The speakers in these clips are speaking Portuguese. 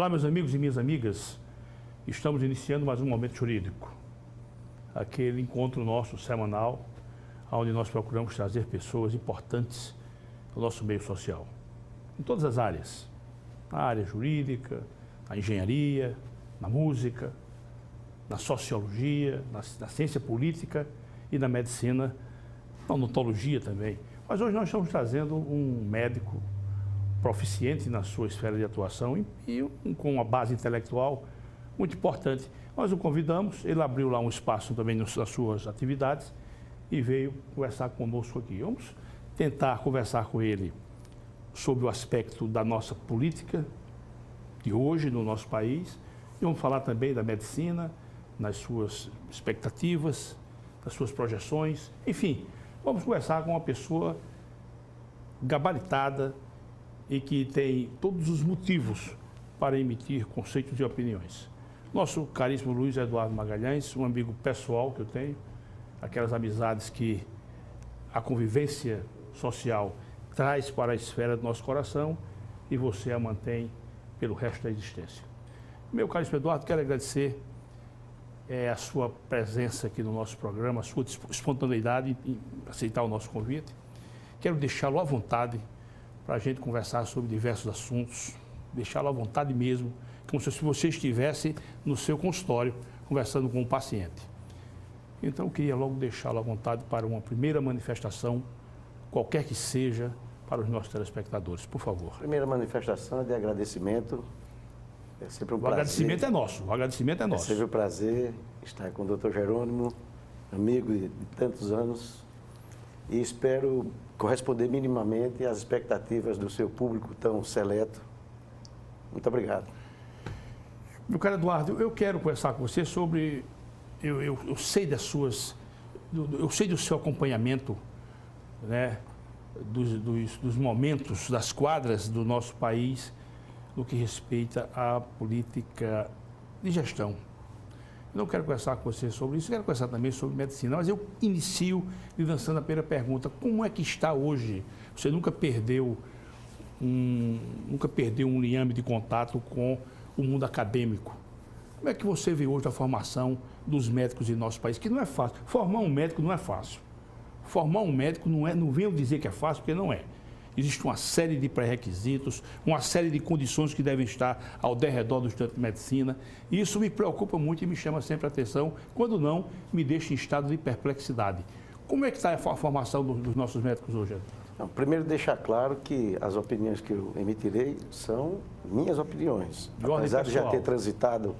Olá, meus amigos e minhas amigas. Estamos iniciando mais um Momento Jurídico, aquele encontro nosso semanal, onde nós procuramos trazer pessoas importantes do nosso meio social, em todas as áreas, na área jurídica, na engenharia, na música, na sociologia, na ciência política e na medicina, na odontologia também. Mas hoje nós estamos trazendo um médico proficiente na sua esfera de atuação e com uma base intelectual muito importante. Nós o convidamos, ele abriu lá um espaço também nas suas atividades e veio conversar conosco aqui. Vamos tentar conversar com ele sobre o aspecto da nossa política de hoje no nosso país e vamos falar também da medicina, nas suas expectativas, das suas projeções, enfim, vamos conversar com uma pessoa gabaritada e que tem todos os motivos para emitir conceitos e opiniões. Nosso caríssimo Luiz Eduardo Magalhães, um amigo pessoal que eu tenho, aquelas amizades que a convivência social traz para a esfera do nosso coração e você a mantém pelo resto da existência. Meu caríssimo Eduardo, quero agradecer a sua presença aqui no nosso programa, a sua espontaneidade em aceitar o nosso convite. Quero deixá-lo à vontade para a gente conversar sobre diversos assuntos, deixá-lo à vontade mesmo, como se você estivesse no seu consultório conversando com um paciente. Então, eu queria logo deixá-lo à vontade para uma primeira manifestação, qualquer que seja, para os nossos telespectadores, por favor. Primeira manifestação é de agradecimento. É sempre um prazer. O agradecimento é nosso, o agradecimento é nosso. É sempre um prazer estar com o Dr. Jerônimo, amigo de tantos anos, e espero corresponder minimamente às expectativas do seu público tão seleto. Muito obrigado. Meu caro Eduardo, eu quero conversar com você sobre... Eu sei das suas... Eu sei do seu acompanhamento, né, dos momentos, das quadras do nosso país no que respeita à política de gestão. Eu não quero conversar com você sobre isso, quero conversar também sobre medicina, mas eu inicio lhe lançando a primeira pergunta. Como é que está hoje? Você nunca perdeu um liame de contato com o mundo acadêmico. Como é que você vê hoje a formação dos médicos em nosso país? Que não é fácil. Formar um médico não é fácil. Formar um médico não venho dizer que é fácil, porque não é. Existe uma série de pré-requisitos, uma série de condições que devem estar ao derredor do estudante de medicina. E isso me preocupa muito e me chama sempre a atenção, quando não, me deixa em estado de perplexidade. Como é que está a formação dos nossos médicos hoje? Não, primeiro, deixar claro que as opiniões que eu emitirei são minhas opiniões. Apesar de já ter transitado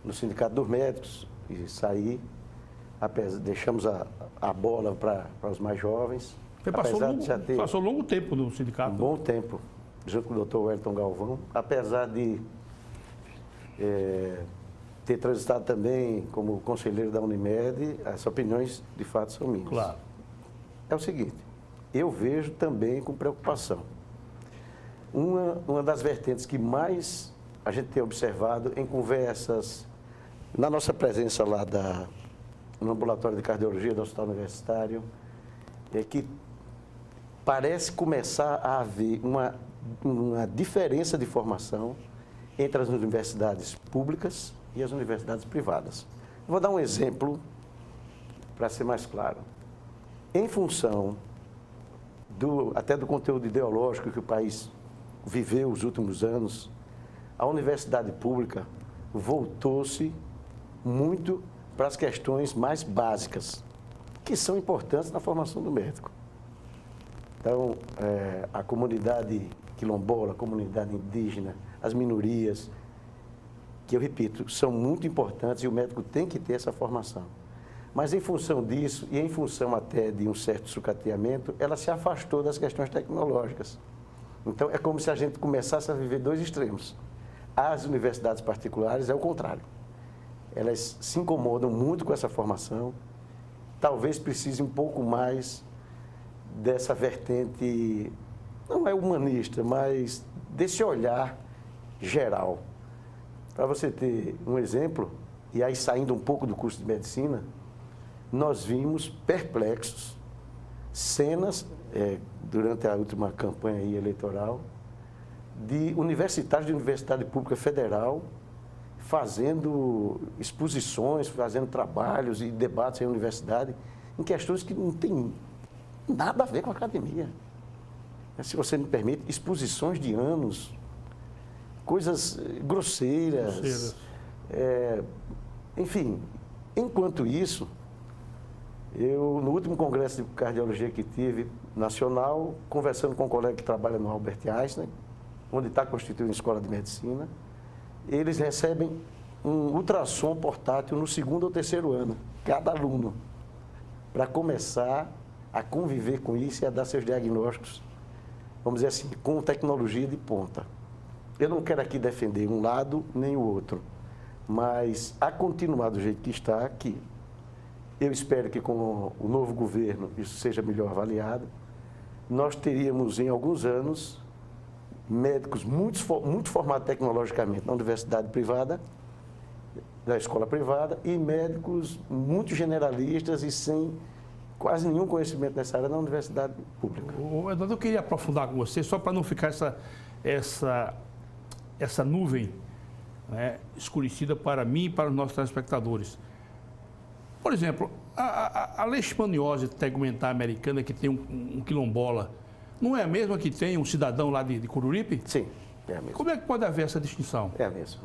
no Sindicato dos Médicos e sair, deixamos a bola para os mais jovens. Você passou longo tempo no sindicato. Um bom tempo, junto com o Dr. Wellington Galvão, apesar de ter transitado também como conselheiro da Unimed, as opiniões de fato são minhas. Claro. É o seguinte, eu vejo também com preocupação. Uma das vertentes que mais a gente tem observado em conversas, na nossa presença lá no ambulatório de cardiologia do Hospital Universitário, é que parece começar a haver uma diferença de formação entre as universidades públicas e as universidades privadas. Vou dar um exemplo para ser mais claro. Em função até do conteúdo ideológico que o país viveu os últimos anos, a universidade pública voltou-se muito para as questões mais básicas, que são importantes na formação do médico. Então, a comunidade quilombola, a comunidade indígena, as minorias, que eu repito, são muito importantes e o médico tem que ter essa formação. Mas em função disso, e em função até de um certo sucateamento, ela se afastou das questões tecnológicas. Então, é como se a gente começasse a viver dois extremos. As universidades particulares é o contrário. Elas se incomodam muito com essa formação, talvez precise um pouco mais dessa vertente, não é humanista, mas desse olhar geral. Para você ter um exemplo, e aí saindo um pouco do curso de medicina, nós vimos perplexos cenas durante a última campanha eleitoral de universitários de Universidade Pública Federal fazendo exposições, fazendo trabalhos e debates em universidade em questões que não tem nada a ver com a academia. Se você me permite, exposições de anos, coisas grosseiras. Enfim, enquanto isso, eu, no último congresso de cardiologia que tive, nacional, conversando com um colega que trabalha no Albert Einstein, onde está constituída a escola de medicina, eles recebem um ultrassom portátil no 2º ou 3º ano, cada aluno, para começar a conviver com isso e a dar seus diagnósticos, vamos dizer assim, com tecnologia de ponta. Eu não quero aqui defender um lado nem o outro, mas a continuar do jeito que está aqui, eu espero que com o novo governo isso seja melhor avaliado. Nós teríamos, em alguns anos, médicos muito formados tecnologicamente na universidade privada, da escola privada, e médicos muito generalistas e sem quase nenhum conhecimento nessa área na universidade pública. Eduardo, eu queria aprofundar com você, só para não ficar essa nuvem, né, escurecida para mim e para os nossos telespectadores. Por exemplo, a leishmaniose tegumentar americana, que tem um quilombola, não é a mesma que tem um cidadão lá de Coruripe? Sim, é a mesma. Como é que pode haver essa distinção? É a mesma.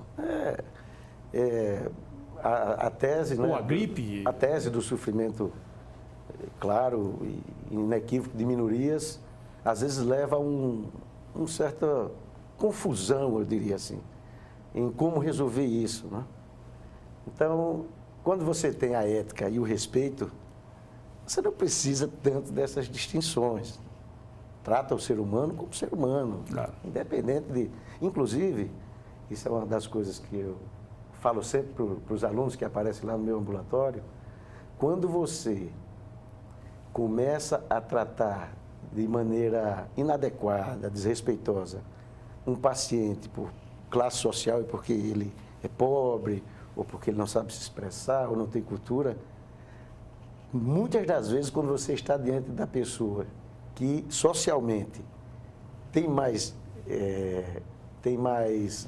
A tese, né? Ou a gripe? A tese do sofrimento, claro, e inequívoco de minorias, às vezes leva a uma certa confusão, eu diria assim, em como resolver isso, né? Então, quando você tem a ética e o respeito, você não precisa tanto dessas distinções. Trata o ser humano como ser humano, claro, independente de... Inclusive, isso é uma das coisas que eu falo sempre para os alunos que aparecem lá no meu ambulatório, quando você começa a tratar de maneira inadequada, desrespeitosa, um paciente por classe social e porque ele é pobre, ou porque ele não sabe se expressar, ou não tem cultura, muitas das vezes, quando você está diante da pessoa que socialmente tem mais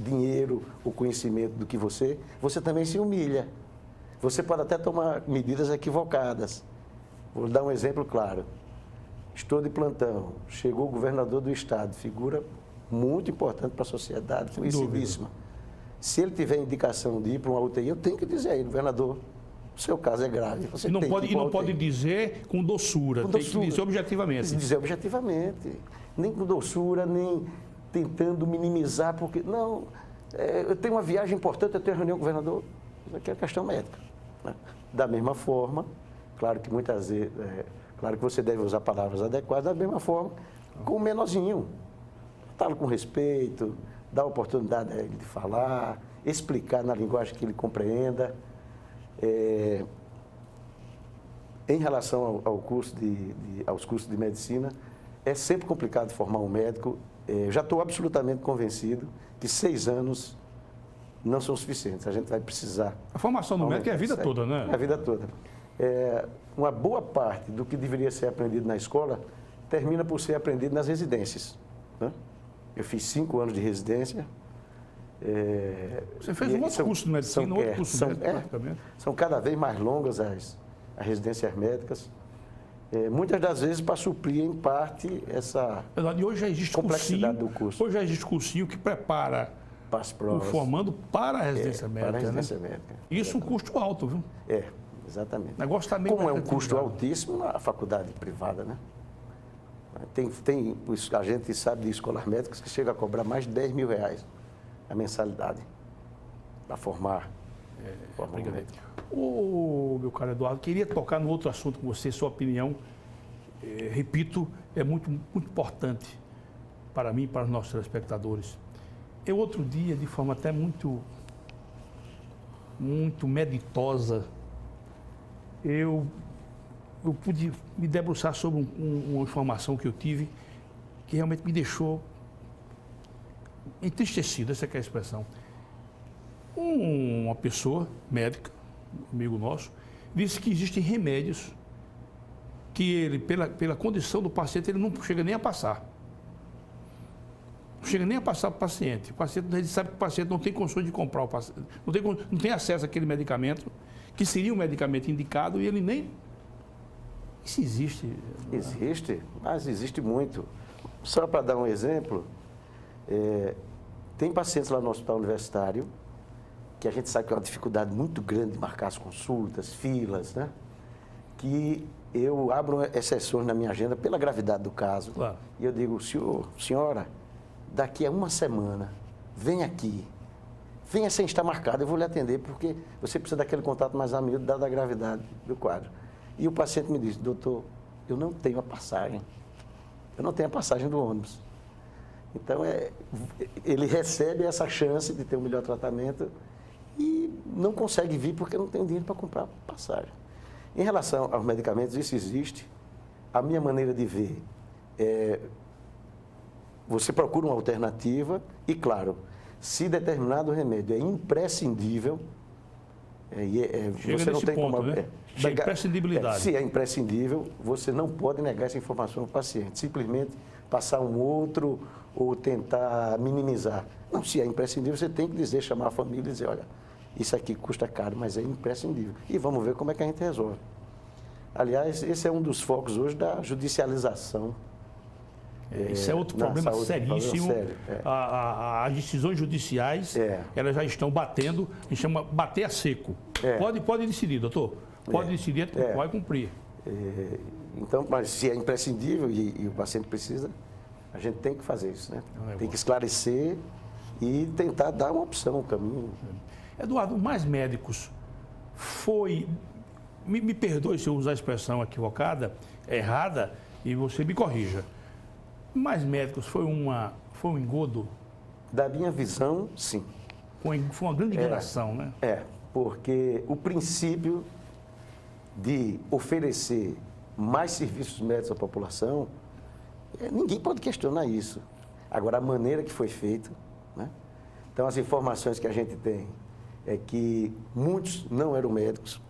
dinheiro ou conhecimento do que você também se humilha. Você pode até tomar medidas equivocadas. Vou dar um exemplo claro. Estou de plantão, chegou o governador do estado, figura muito importante para a sociedade, conhecidíssima. Se ele tiver indicação de ir para uma UTI, eu tenho que dizer a ele, governador, o seu caso é grave. Você não tem pode, que ir para não a UTI. pode dizer com doçura, tem que dizer objetivamente. Tem que dizer objetivamente. Nem com doçura, nem tentando minimizar, porque, não, eu tenho uma viagem importante, eu tenho reunião com o governador. Isso aqui é questão médica, né? Da mesma forma, claro que muitas vezes, claro que você deve usar palavras adequadas, da mesma forma, com o menorzinho. Tratá-lo com respeito, dar a oportunidade a ele de falar, explicar na linguagem que ele compreenda. Em relação aos cursos de medicina, é sempre complicado formar um médico. Já estou absolutamente convencido que 6 anos não são suficientes. A gente vai precisar... A formação do médico é a vida toda, né? É a vida toda. Uma boa parte do que deveria ser aprendido na escola termina por ser aprendido nas residências, né? Eu fiz 5 anos de residência. Você fez um outro curso de medicina, outro curso de médico, praticamente. São cada vez mais longas as residências médicas. Muitas das vezes para suprir, em parte, essa e hoje já existe complexidade do curso. Hoje já existe cursinho que prepara o formando para a residência médica. Para a residência médica. Isso é um custo alto, viu? Exatamente. O negócio está meio... Como é um custo altíssimo na faculdade privada, né? A gente sabe de escolas médicas que chega a cobrar mais de R$10.000 a mensalidade para formar. Meu caro Eduardo, queria tocar no outro assunto com você, sua opinião, repito, é muito, muito importante para mim e para os nossos telespectadores. Eu, outro dia, de forma até muito meditosa, eu pude me debruçar sobre uma informação que eu tive que realmente me deixou entristecido, essa é a expressão. Uma pessoa médica, um amigo nosso, disse que existem remédios que ele, pela condição do paciente, ele não chega nem a passar. não chega nem a passar para o paciente. Ele sabe que o paciente não tem condições de comprar o paciente, não tem acesso àquele medicamento, que seria um medicamento indicado, e ele nem... Isso existe? Existe, mas existe muito. Só para dar um exemplo, tem pacientes lá no hospital universitário que a gente sabe que é uma dificuldade muito grande de marcar as consultas, filas, né? Que eu abro exceções na minha agenda pela gravidade do caso. Claro. E eu digo, senhora, daqui a uma semana, vem aqui. Venha sem estar marcado, eu vou lhe atender, porque você precisa daquele contato mais amigo, dada a gravidade do quadro. E o paciente me diz, doutor, eu não tenho a passagem. Eu não tenho a passagem do ônibus. Então, ele recebe essa chance de ter um melhor tratamento e não consegue vir porque não tem dinheiro para comprar passagem. Em relação aos medicamentos, isso existe. A minha maneira de ver você procura uma alternativa e, claro, se determinado remédio é imprescindível, você não tem ponto, como... né? Da imprescindibilidade. Se é imprescindível, você não pode negar essa informação ao paciente. Simplesmente passar um outro ou tentar minimizar. Não, se é imprescindível, você tem que dizer, chamar a família e dizer, olha, isso aqui custa caro, mas é imprescindível. E vamos ver como é que a gente resolve. Aliás, esse é um dos focos hoje da judicialização. Isso é outro problema seríssimo. Sério, As decisões judiciais, elas já estão batendo, a gente chama bater a seco. Pode decidir, doutor. Pode decidir, vai cumprir. Então, mas se é imprescindível e o paciente precisa, a gente tem que fazer isso, né? Tem que esclarecer e tentar dar uma opção, um caminho. Eduardo, mais médicos foi... Me perdoe se eu usar a expressão equivocada, errada, e você me corrija. Mais médicos foi um engodo? Da minha visão, sim. Foi uma grande enganação, né? Porque o princípio de oferecer mais serviços médicos à população, ninguém pode questionar isso. Agora, a maneira que foi feito, né? Então, as informações que a gente tem é que muitos não eram médicos,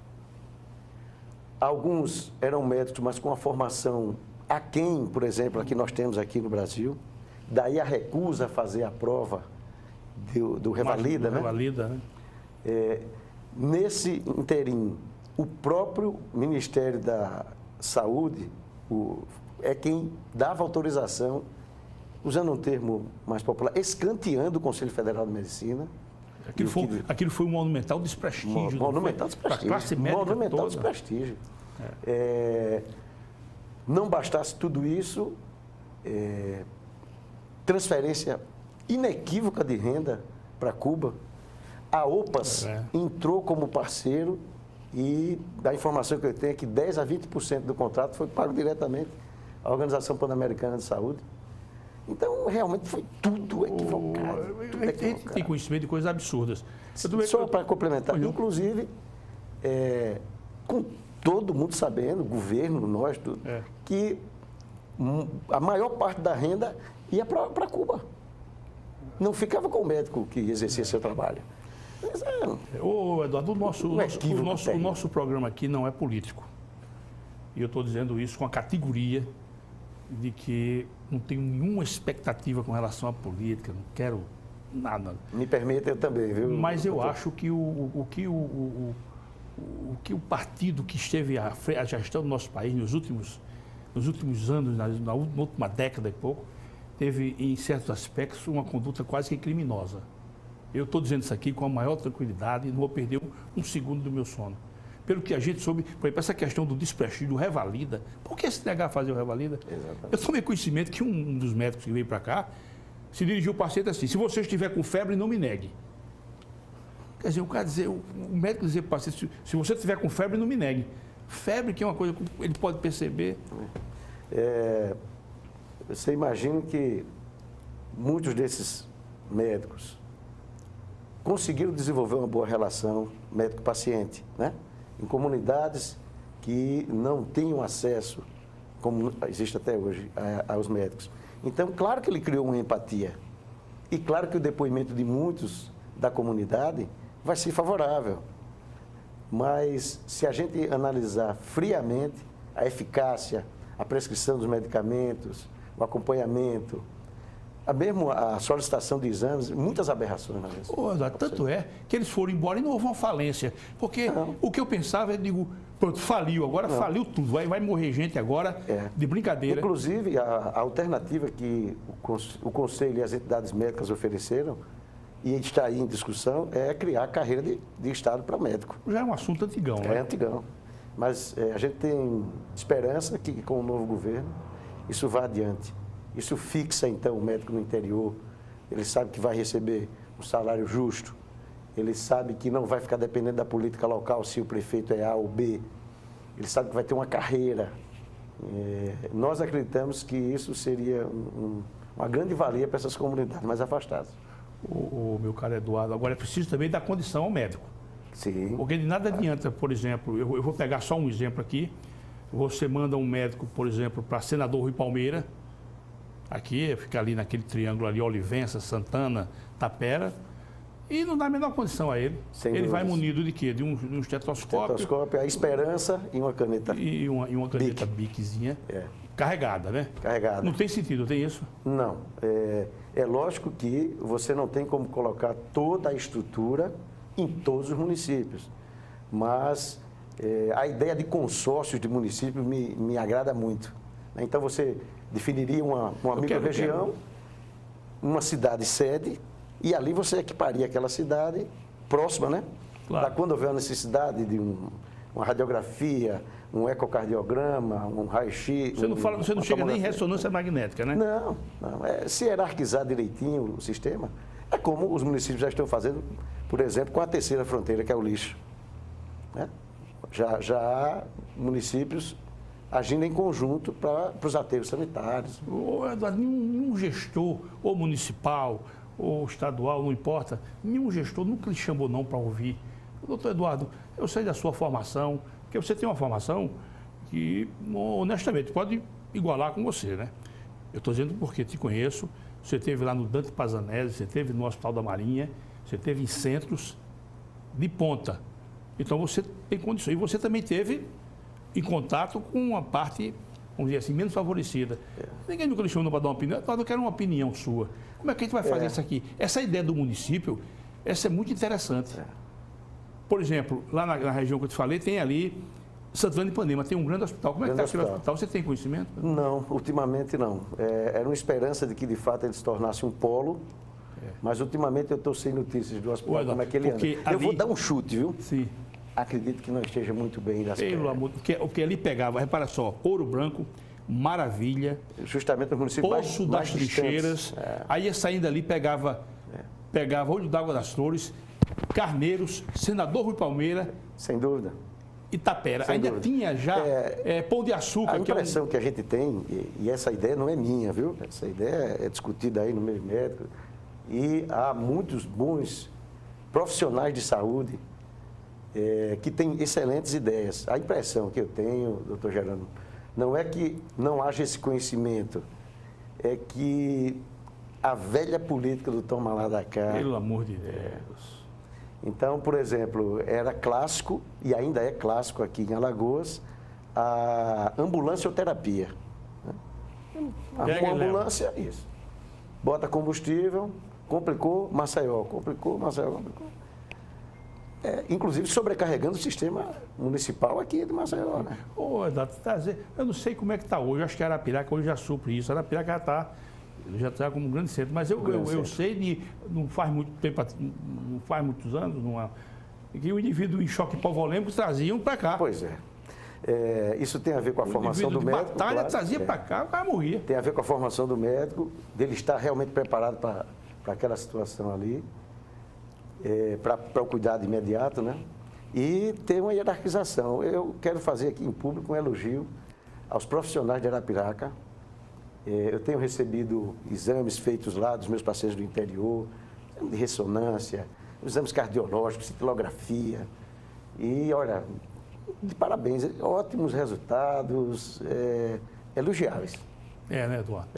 alguns eram médicos, mas com a formação aquém, por exemplo, a que nós temos aqui no Brasil, daí a recusa a fazer a prova do Revalida, né? Revalida, né? Nesse interim, o próprio Ministério da Saúde é quem dava autorização, usando um termo mais popular, escanteando o Conselho Federal de Medicina. Aquilo foi um monumental desprestígio. Monumental desprestígio. Para a classe médica monumental toda. Desprestígio. Não bastasse tudo isso, transferência inequívoca de renda para Cuba. A OPAS entrou como parceiro e da informação que eu tenho é que 10% a 20% do contrato foi pago diretamente à Organização Pan-Americana de Saúde. Então, realmente foi tudo equivocado. A gente tem conhecimento de coisas absurdas. Só para complementar, inclusive, com todo mundo sabendo, o governo, nós, tudo, que a maior parte da renda ia para Cuba. Não ficava com o médico que exercia seu trabalho. Eduardo, o nosso programa aqui não é político. E eu estou dizendo isso com a categoria de que não tenho nenhuma expectativa com relação à política, não quero nada. Me permita, eu também, viu? Mas eu acho que o que o partido que esteve à gestão do nosso país nos últimos anos, na última década e pouco, teve, em certos aspectos, uma conduta quase que criminosa. Eu estou dizendo isso aqui com a maior tranquilidade e não vou perder um segundo do meu sono. Pelo que a gente soube, por exemplo, essa questão do desprestígio, do Revalida, por que se negar a fazer o Revalida? Exatamente. Eu tomei conhecimento que um dos médicos que veio para cá se dirigiu ao paciente assim, se você estiver com febre, não me negue. Quer dizer, o médico dizer para o paciente, se você estiver com febre, não me negue. Febre, que é uma coisa que ele pode perceber. Você imagina que muitos desses médicos conseguiram desenvolver uma boa relação médico-paciente, né? Em comunidades que não tinham acesso, como existe até hoje, aos médicos. Então, claro que ele criou uma empatia. E claro que o depoimento de muitos da comunidade vai ser favorável. Mas, se a gente analisar friamente a eficácia, a prescrição dos medicamentos, o acompanhamento, mesmo a solicitação de exames, muitas aberrações na mesa. Tanto é que eles foram embora e não houve uma falência. Porque o que eu pensava, eu digo, pronto, faliu, agora faliu tudo, vai morrer gente agora, de brincadeira. Inclusive, a alternativa que o Conselho e as entidades médicas ofereceram, e está aí em discussão, é criar a carreira de Estado para médico. Já é um assunto antigão, né? É antigão. Mas a gente tem esperança que com o novo governo isso vá adiante. Isso fixa, então, o médico no interior. Ele sabe que vai receber um salário justo. Ele sabe que não vai ficar dependendo da política local, se o prefeito é A ou B. Ele sabe que vai ter uma carreira. Nós acreditamos que isso seria uma grande valia para essas comunidades mais afastadas. O meu caro Eduardo, agora é preciso também dar condição ao médico. Sim. Porque de nada adianta, por exemplo, eu vou pegar só um exemplo aqui. Você manda um médico, por exemplo, para Senador Rui Palmeira, aqui, fica ali naquele triângulo ali, Olivença, Santana, Tapera, e não dá a menor condição a ele. Ele vai munido de quê? De um estetoscópio. Estetoscópio, a esperança e uma caneta. E uma caneta Biczinha carregada, né? Carregada. Não tem sentido, tem isso? Não. É lógico que você não tem como colocar toda a estrutura em todos os municípios, mas a ideia de consórcios de municípios me agrada muito. Então, você definiria uma micro-região, uma cidade sede, e ali você equiparia aquela cidade próxima, né? Claro. Para quando houver a necessidade de uma radiografia, um ecocardiograma, um raio-x... Você não chega nem em ressonância magnética, né? Não. Se hierarquizar direitinho o sistema, é como os municípios já estão fazendo, por exemplo, com a terceira fronteira, que é o lixo. Né? Já há municípios agindo em conjunto para os aterros sanitários. Eduardo, nenhum gestor, ou municipal, ou estadual, não importa, nenhum gestor nunca lhe chamou não para ouvir. Doutor Eduardo, eu sei da sua formação, porque você tem uma formação que, honestamente, pode igualar com você, né? Eu estou dizendo porque te conheço, você esteve lá no Dante Pazanese, você esteve no Hospital da Marinha, você esteve em centros de ponta. Então, você tem condições. E você também teve em contato com uma parte, vamos dizer assim, menos favorecida. Ninguém nunca lhe chamou para dar uma opinião. Eu quero uma opinião sua. Como é que a gente vai fazer isso aqui? Essa ideia do município, essa é muito interessante. Por exemplo, lá na região que eu te falei, tem ali Santana de Ipanema, tem um grande hospital. Como é que está aquele hospital? Você tem conhecimento? Não, ultimamente não. Era uma esperança de que, de fato, ele se tornasse um polo, mas ultimamente eu estou sem notícias do hospital, como é que ele anda. Eu vou dar um chute, viu? Sim. Acredito que não esteja muito bem das Pelo amor, o que ali pegava, repara só, Ouro Branco, Maravilha, justamente os municípios Poço das Trincheiras, aí saindo ali pegava Olho d'Água das Flores, Carneiros, Senador Rui Palmeira. Sem dúvida. Itapera. Ainda tinha já Pão de Açúcar. A impressão que a gente tem, e essa ideia não é minha, viu? Essa ideia é discutida aí no meio médico, e há muitos bons profissionais de saúde que têm excelentes ideias. A impressão que eu tenho, doutor Gerando, não é que não haja esse conhecimento, é que a velha política do toma lá da cá... Pelo amor de Deus. Então, por exemplo, era clássico, e ainda é clássico aqui em Alagoas, a ambulancioterapia. Arruma uma ambulância, isso. Bota combustível, complicou, Maceió, complicou. Inclusive sobrecarregando o sistema municipal aqui de Maceió, né? Eu não sei como é que está hoje, acho que Arapiraca hoje já supre isso. Arapiraca já está como um grande centro, mas eu sei não faz muito tempo, não faz muitos anos, que o indivíduo em choque hipovolêmico traziam para cá. Pois é. Isso tem a ver com a formação do médico. Batalha claro, trazia para cá, o cara morria. Tem a ver com a formação do médico, dele estar realmente preparado para aquela situação ali, para o cuidado imediato, né? E ter uma hierarquização. Eu quero fazer aqui em público um elogio aos profissionais de Arapiraca. Eu tenho recebido exames feitos lá dos meus pacientes do interior, exame de ressonância, exames cardiológicos, cintilografia. E, olha, de parabéns, ótimos resultados, elogiáveis. Né, Eduardo?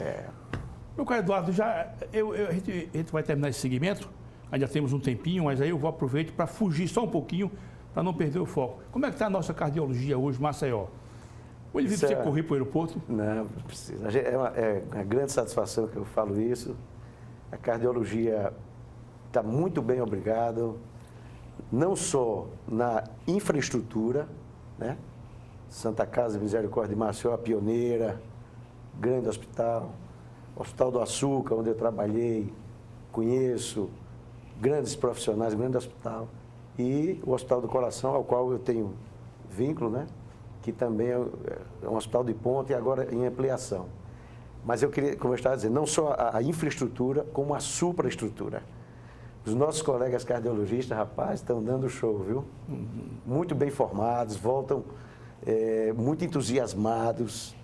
Meu caro Eduardo, a gente vai terminar esse segmento, ainda temos um tempinho, mas aí eu vou aproveitar para fugir só um pouquinho, para não perder o foco. Como é que está a nossa cardiologia hoje, Maceió? O indivíduo precisa correr para o aeroporto? Não, precisa. É uma grande satisfação que eu falo isso. A cardiologia está muito bem, obrigado. Não só na infraestrutura, né? Santa Casa Misericórdia de Maceió, a pioneira, grande hospital. Hospital do Açúcar, onde eu trabalhei, conheço grandes profissionais, grande hospital. E o Hospital do Coração, ao qual eu tenho vínculo, né? Que também é um hospital de ponta e agora em ampliação. Mas eu queria, como eu estava dizendo, não só a infraestrutura, como a supraestrutura. Os nossos colegas cardiologistas, rapaz, estão dando show, viu? Muito bem formados, voltam muito entusiasmados.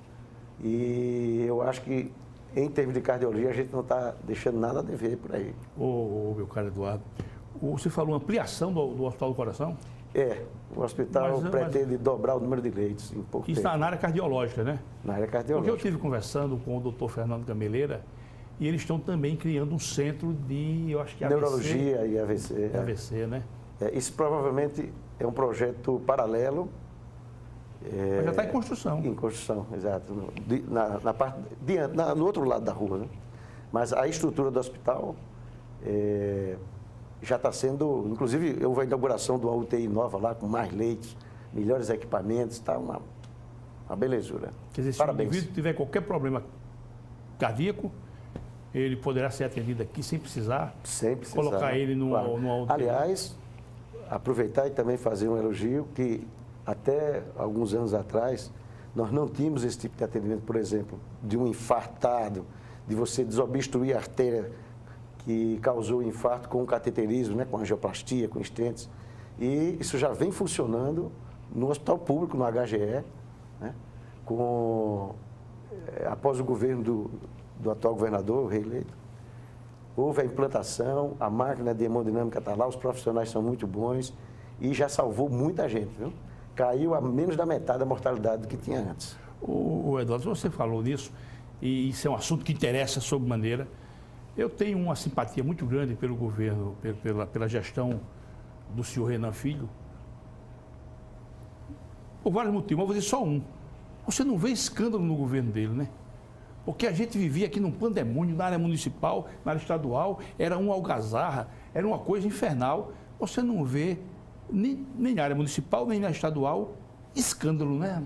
E eu acho que, em termos de cardiologia, a gente não está deixando nada a dever por aí. Meu caro Eduardo, você falou ampliação do Hospital do Coração? O hospital pretende dobrar o número de leitos em pouco tempo. Isso está na área cardiológica, né? Na área cardiológica. Porque eu estive conversando com o doutor Fernando Gameleira e eles estão também criando um centro de, eu acho que neurologia e AVC. AVC, né? Isso provavelmente é um projeto paralelo. Mas já está em construção. Em construção, exato. Na parte no outro lado da rua, né? Mas a estrutura do hospital já está sendo... Inclusive, houve a inauguração de uma UTI nova lá, com mais leitos, melhores equipamentos, está uma belezura. Quer dizer, se Parabéns. o indivíduo tiver qualquer problema cardíaco, ele poderá ser atendido aqui sem precisar, colocar ele numa UTI. Aliás, aproveitar e também fazer um elogio que até alguns anos atrás nós não tínhamos esse tipo de atendimento, por exemplo, de um infartado, de você desobstruir a artéria que causou o infarto com cateterismo, né, com angioplastia, com stents. E isso já vem funcionando no hospital público, no HGE, né, após o governo do atual governador, o reeleito. Houve a implantação, a máquina de hemodinâmica está lá, os profissionais são muito bons e já salvou muita gente, viu? Caiu a menos da metade da mortalidade do que tinha antes. O Eduardo, você falou nisso, e isso é um assunto que interessa sob maneira. Eu tenho uma simpatia muito grande pelo governo, pela gestão do senhor Renan Filho, por vários motivos, mas vou dizer só um. Você não vê escândalo no governo dele, né? Porque a gente vivia aqui num pandemônio, na área municipal, na área estadual, era uma algazarra, era uma coisa infernal. Você não vê, nem na área municipal, nem na estadual, escândalo, né?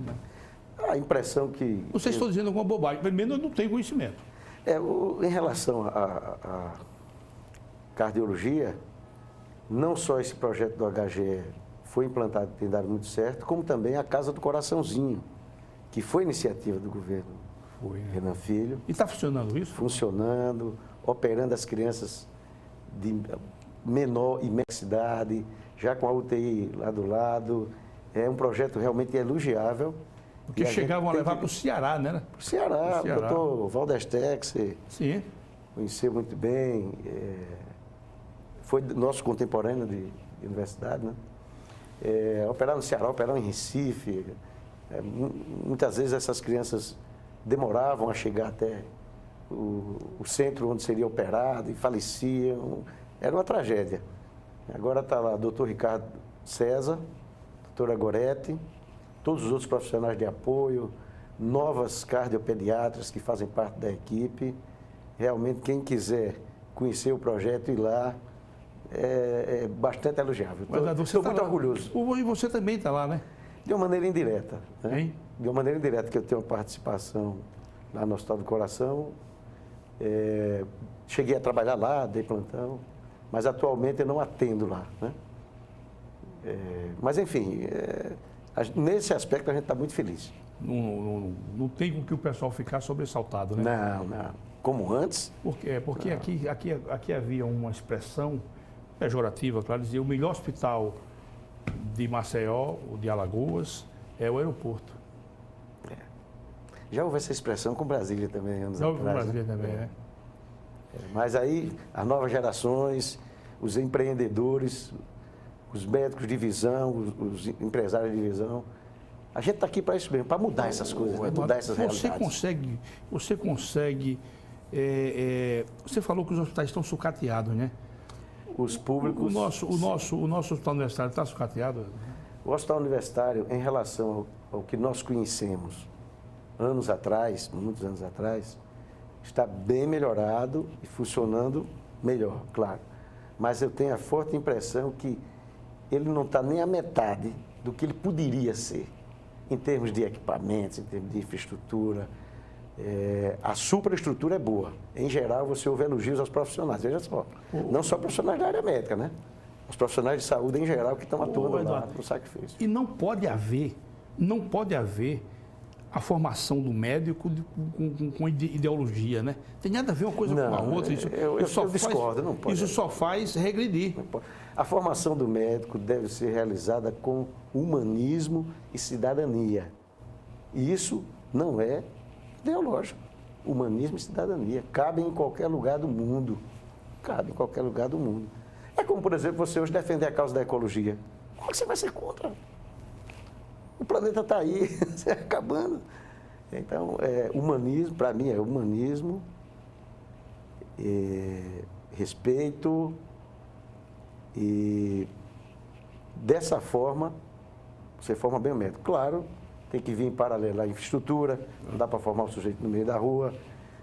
A impressão que... Vocês estão dizendo alguma bobagem, primeiro eu não tenho conhecimento. Em relação à cardiologia, não só esse projeto do HGE foi implantado e tem dado muito certo, como também a Casa do Coraçãozinho, que foi iniciativa do governo Renan Filho. E está funcionando isso? Funcionando, operando as crianças de menor e média idade, já com a UTI lá do lado. É um projeto realmente elogiável. Porque chegavam a levar para o Ceará, né? Para o Ceará, o doutor Valdestec, sim, conheceu muito bem, foi nosso contemporâneo de universidade, né? Operar no Ceará, operar em Recife. Muitas vezes essas crianças demoravam a chegar até o centro onde seria operado e faleciam. Era uma tragédia. Agora está lá o doutor Ricardo César, doutora Goretti, todos os outros profissionais de apoio, novas cardiopediatras que fazem parte da equipe. Realmente, quem quiser conhecer o projeto e ir lá, é bastante elogiável. Estou muito orgulhoso. E você também está lá, né? De uma maneira indireta. Né? Hein? De uma maneira indireta, que eu tenho uma participação lá no Hospital do Coração. Cheguei a trabalhar lá, dei plantão, mas atualmente eu não atendo lá. Né? Mas, enfim, nesse aspecto a gente está muito feliz. Não tem com que o pessoal ficar sobressaltado, né? Não. Como antes? Porque aqui havia uma expressão pejorativa, claro, dizia o melhor hospital de Maceió, o de Alagoas, é o aeroporto. Já houve essa expressão com Brasília também, anos atrás. Já houve com Brasília também, né? Mas aí, as novas gerações, os empreendedores, os médicos de visão, os empresários de visão, a gente está aqui para isso mesmo, para mudar essas coisas, né? Mudar essas realidades. Você consegue... você falou que os hospitais estão sucateados, né? Os públicos... O nosso hospital universitário está sucateado? O hospital universitário, em relação ao que nós conhecemos anos atrás, muitos anos atrás, está bem melhorado e funcionando melhor, claro. Mas eu tenho a forte impressão que ele não está nem a metade do que ele poderia ser, em termos de equipamentos, em termos de infraestrutura. A superestrutura é boa. Em geral, você ouve elogios aos profissionais. Veja só, não só profissionais da área médica, né? Os profissionais de saúde em geral que estão atuando lá no sacrifício. E não pode haver a formação do médico com ideologia, né? Tem nada a ver uma coisa com a outra. Eu discordo, não pode. Isso só faz regredir. A formação do médico deve ser realizada com humanismo e cidadania. E isso não é ideológico. Humanismo e cidadania. Cabe em qualquer lugar do mundo. Cabe em qualquer lugar do mundo. É como, por exemplo, você hoje defender a causa da ecologia. Como é que você vai ser contra? O planeta está aí, você acabando. Então, humanismo, para mim, é humanismo, respeito e dessa forma você forma bem o médico. Claro, tem que vir em paralelo a infraestrutura, não dá para formar o sujeito no meio da rua,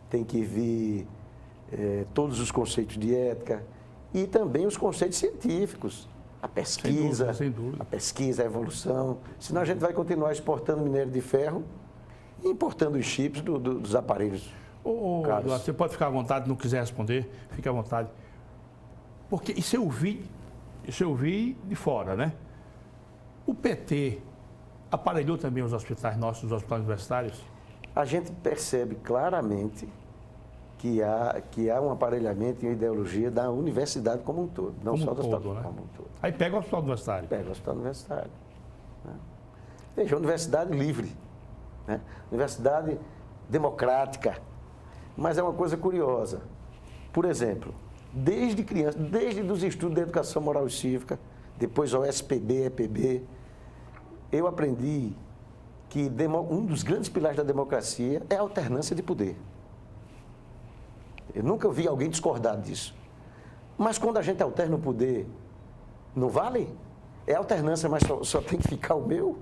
tem que vir todos os conceitos de ética e também os conceitos científicos. A pesquisa, sem dúvida. A pesquisa, a evolução. Senão a gente vai continuar exportando minério de ferro e importando os chips dos aparelhos. Eduardo, você pode ficar à vontade, não quiser responder, fique à vontade. Porque isso eu vi de fora, né? O PT aparelhou também os hospitais nossos, os hospitais universitários? A gente percebe claramente que há um aparelhamento e uma ideologia da universidade como um todo, não só do hospital, né? Como um todo. Aí pega o hospital universitário. Pega o hospital universitário. Né? Veja, universidade livre, né? Universidade democrática. Mas é uma coisa curiosa. Por exemplo, desde criança, desde os estudos de educação moral e cívica, depois OSPB, EPB, eu aprendi que um dos grandes pilares da democracia é a alternância de poder. Eu nunca vi alguém discordar disso. Mas quando a gente alterna o poder, não vale? É alternância, mas só tem que ficar o meu?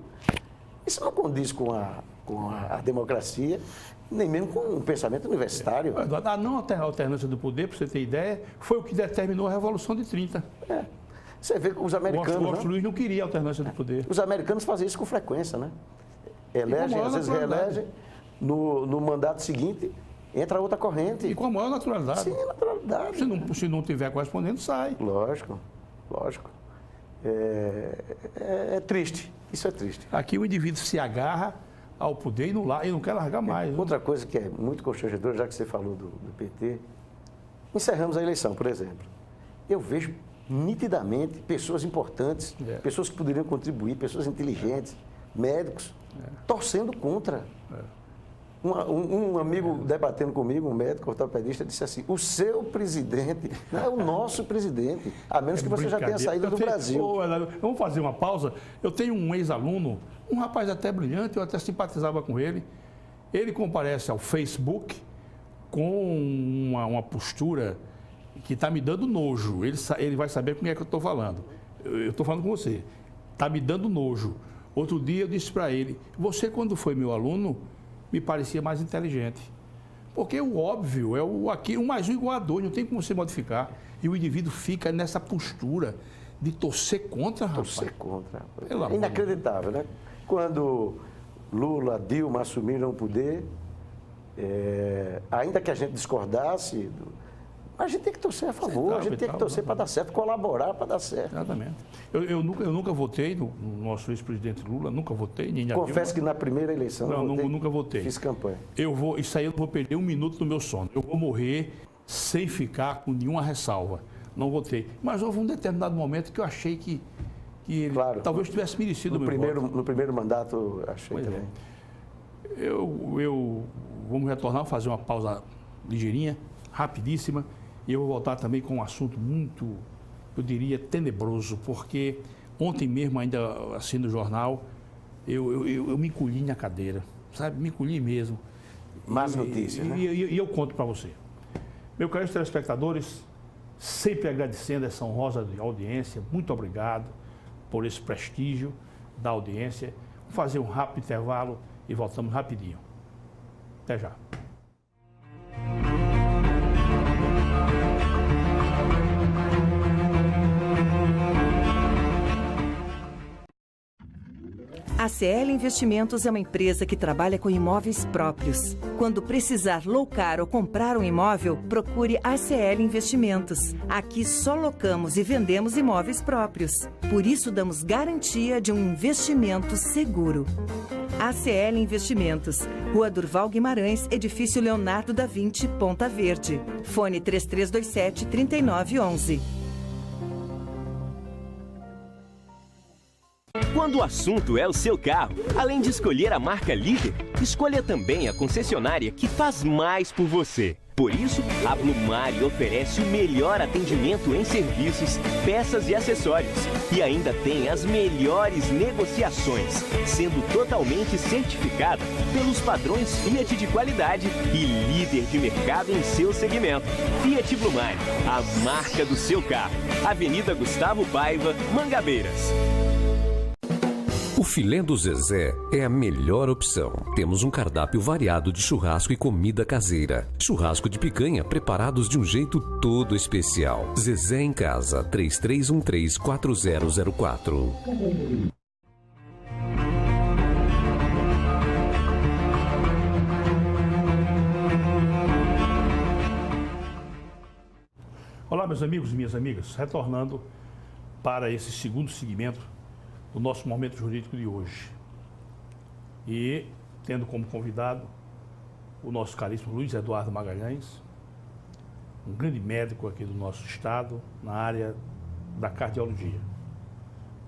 Isso não condiz com a democracia, nem mesmo com o pensamento universitário. A não alternância do poder, para você ter ideia, foi o que determinou a Revolução de 30. Você vê que os americanos... O Washington Luiz não queria alternância do poder. Os americanos fazem isso com frequência, né? Elegem, às vezes reelegem, no mandato seguinte, entra outra corrente. E com a maior naturalidade. Sim, naturalidade. Se não tiver correspondendo, sai. Lógico, lógico. É triste, isso é triste. Aqui o indivíduo se agarra ao poder e não quer largar mais. Outra coisa que é muito constrangedora, já que você falou do PT, encerramos a eleição, por exemplo. Eu vejo nitidamente pessoas importantes, pessoas que poderiam contribuir, pessoas inteligentes, médicos, torcendo contra. Um amigo debatendo comigo, um médico ortopedista, disse assim: o seu presidente não é o nosso presidente, a menos que você já tenha saído do Brasil. Vamos fazer uma pausa. Eu tenho um ex-aluno, um rapaz até brilhante, eu até simpatizava com ele. Ele comparece ao Facebook com uma postura que está me dando nojo. Ele vai saber com quem é que eu estou falando. Eu estou falando com você. Está me dando nojo. Outro dia eu disse para ele: você, quando foi meu aluno, me parecia mais inteligente. Porque o óbvio é o mais um igual a 2, não tem como você modificar. E o indivíduo fica nessa postura de torcer contra, rapaz. Torcer contra. É inacreditável, né? Quando Lula, Dilma assumiram o poder, ainda que a gente discordasse, a gente tem que torcer a favor, a gente tem que torcer para dar certo, colaborar para dar certo. Exatamente. Eu nunca votei no nosso ex-presidente Lula, nunca votei. Nem Confesso que na primeira eleição nunca votei. Fiz campanha. Isso aí eu não vou perder um minuto do meu sono. Eu vou morrer sem ficar com nenhuma ressalva. Não votei. Mas houve um determinado momento que eu achei que ele talvez tivesse merecido o meu voto. No primeiro mandato, achei pois também. Vamos retornar, fazer uma pausa ligeirinha, rapidíssima. E eu vou voltar também com um assunto muito, eu diria, tenebroso, porque ontem mesmo, ainda assim no jornal, eu me encolhi na cadeira, sabe? Me encolhi mesmo. Más notícias, né? E eu conto para você. Meus caros telespectadores, sempre agradecendo essa honrosa audiência, muito obrigado por esse prestígio da audiência. Vamos fazer um rápido intervalo e voltamos rapidinho. Até já. A CL Investimentos é uma empresa que trabalha com imóveis próprios. Quando precisar locar ou comprar um imóvel, procure a CL Investimentos. Aqui só locamos e vendemos imóveis próprios. Por isso damos garantia de um investimento seguro. ACL Investimentos, Rua Durval Guimarães, Edifício Leonardo da Vinci, Ponta Verde. Fone 3327-3911. Quando o assunto é o seu carro, além de escolher a marca líder, escolha também a concessionária que faz mais por você. Por isso, a Blumari oferece o melhor atendimento em serviços, peças e acessórios. E ainda tem as melhores negociações, sendo totalmente certificada pelos padrões Fiat de qualidade e líder de mercado em seu segmento. Fiat Blumari, a marca do seu carro. Avenida Gustavo Paiva, Mangabeiras. O filé do Zezé é a melhor opção. Temos um cardápio variado de churrasco e comida caseira. Churrasco de picanha preparados de um jeito todo especial. Zezé em Casa, 3313-4004. Olá, meus amigos e minhas amigas. Retornando para esse segundo segmento do nosso momento jurídico de hoje. E tendo como convidado o nosso caríssimo Luiz Eduardo Magalhães, um grande médico aqui do nosso estado, na área da cardiologia.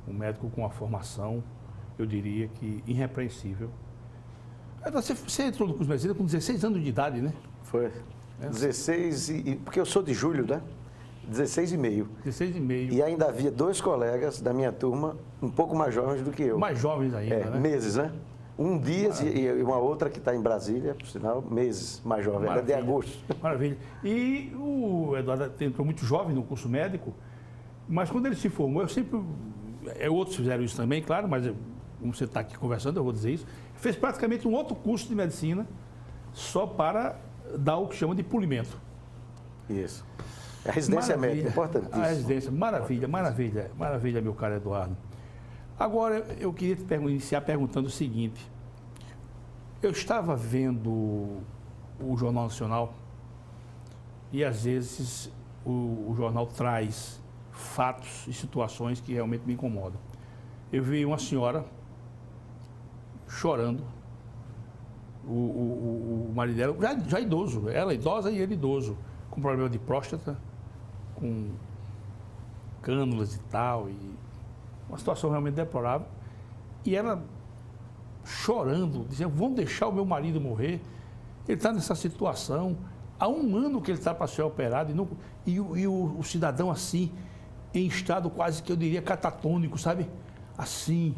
Um médico com uma formação, eu diria que irrepreensível. Você entrou no curso de medicina com 16 anos de idade, né? Foi. 16, porque eu sou de julho, né? 16 e meio. 16 e meio. E ainda havia 2 colegas da minha turma, um pouco mais jovens do que eu. Mais jovens ainda, né? Meses, né? Um dia e uma outra que está em Brasília, por sinal, meses mais jovem, era de agosto. Maravilha. E o Eduardo entrou muito jovem no curso médico, mas quando ele se formou, eu sempre... outros fizeram isso também, claro, mas como você está aqui conversando, eu vou dizer isso. Fez praticamente um outro curso de medicina só para dar o que chama de polimento. Isso. A residência médica, importantíssima. A residência, maravilha, maravilha, maravilha, meu caro Eduardo. Agora, eu queria te iniciar perguntando o seguinte. Eu estava vendo o Jornal Nacional e, às vezes, o jornal traz fatos e situações que realmente me incomodam. Eu vi uma senhora chorando, o marido dela, já idoso, ela idosa e ele idoso, com problema de próstata, com cânulas e tal, e uma situação realmente deplorável. E ela chorando, dizendo, vão deixar o meu marido morrer, ele está nessa situação, há um ano que ele está para ser operado, e o cidadão assim, em estado quase que eu diria catatônico, sabe? Assim.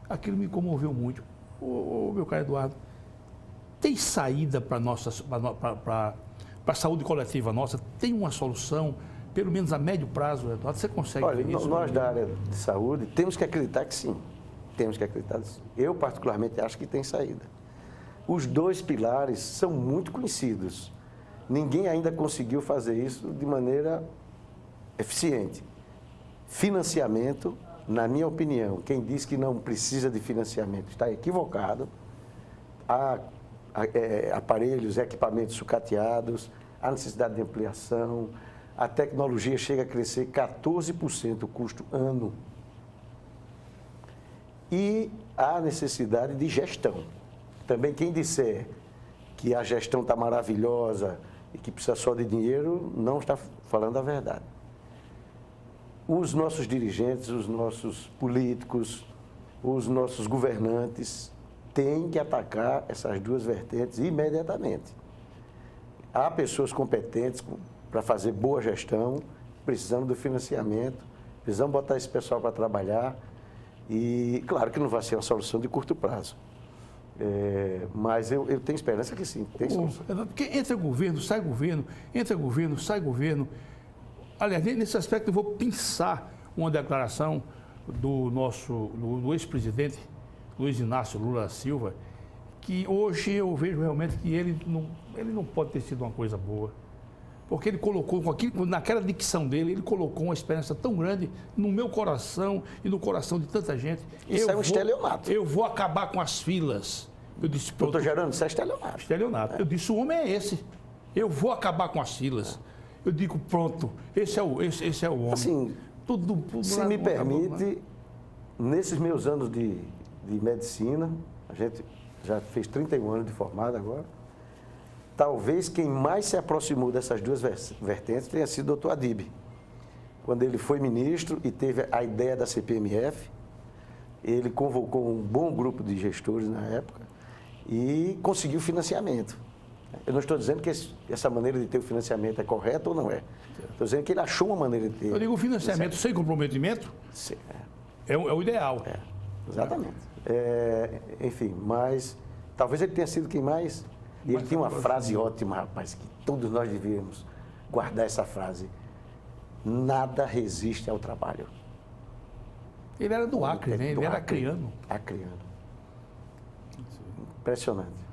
Aquilo me comoveu muito. Meu caro Eduardo, tem saída para a saúde coletiva nossa? Tem uma solução, pelo menos a médio prazo, Eduardo? Você consegue ver isso? Nós da área de saúde temos que acreditar que sim. Temos que acreditar que sim. Eu, particularmente, acho que tem saída. Os 2 pilares são muito conhecidos. Ninguém ainda conseguiu fazer isso de maneira eficiente. Financiamento, na minha opinião, quem diz que não precisa de financiamento está equivocado. Há aparelhos, equipamentos sucateados, há necessidade de ampliação, a tecnologia chega a crescer 14% o custo ano. E há necessidade de gestão. Também quem disser que a gestão está maravilhosa e que precisa só de dinheiro, não está falando a verdade. Os nossos dirigentes, os nossos políticos, os nossos governantes têm que atacar essas 2 vertentes imediatamente. Há pessoas competentes para fazer boa gestão, precisamos do financiamento, precisamos botar esse pessoal para trabalhar e, claro que não vai ser uma solução de curto prazo. Mas eu tenho esperança que sim, tem solução. Porque entra governo, sai governo, entra governo, sai governo. Aliás, nesse aspecto eu vou pensar uma declaração do ex-presidente Luiz Inácio Lula da Silva, que hoje eu vejo realmente que ele não pode ter sido uma coisa boa. Porque ele colocou, naquela dicção dele, ele colocou uma esperança tão grande no meu coração e no coração de tanta gente. Isso é um estelionato. Eu vou acabar com as filas. Eu disse, Doutor Gerando, isso é estelionato. estelionato. Eu disse, o homem é esse. Eu vou acabar com as filas. Eu digo, pronto, esse é o homem. Assim, tudo se me permite, nesses meus anos de medicina, a gente já fez 31 anos de formado agora, talvez quem mais se aproximou dessas duas vertentes tenha sido o doutor Adib. Quando ele foi ministro e teve a ideia da CPMF, ele convocou um bom grupo de gestores na época e conseguiu financiamento. Eu não estou dizendo que essa maneira de ter o financiamento é correta ou não é. Estou dizendo que ele achou uma maneira de ter. Eu digo financiamento sem comprometimento Sim, é o ideal. exatamente. Enfim, mas talvez ele tenha sido quem mais... E ele tinha uma frase ótima, rapaz, que todos nós devíamos guardar essa frase. Nada resiste ao trabalho. Ele era do Acre, né? Ele era acriano. Acriano. Impressionante.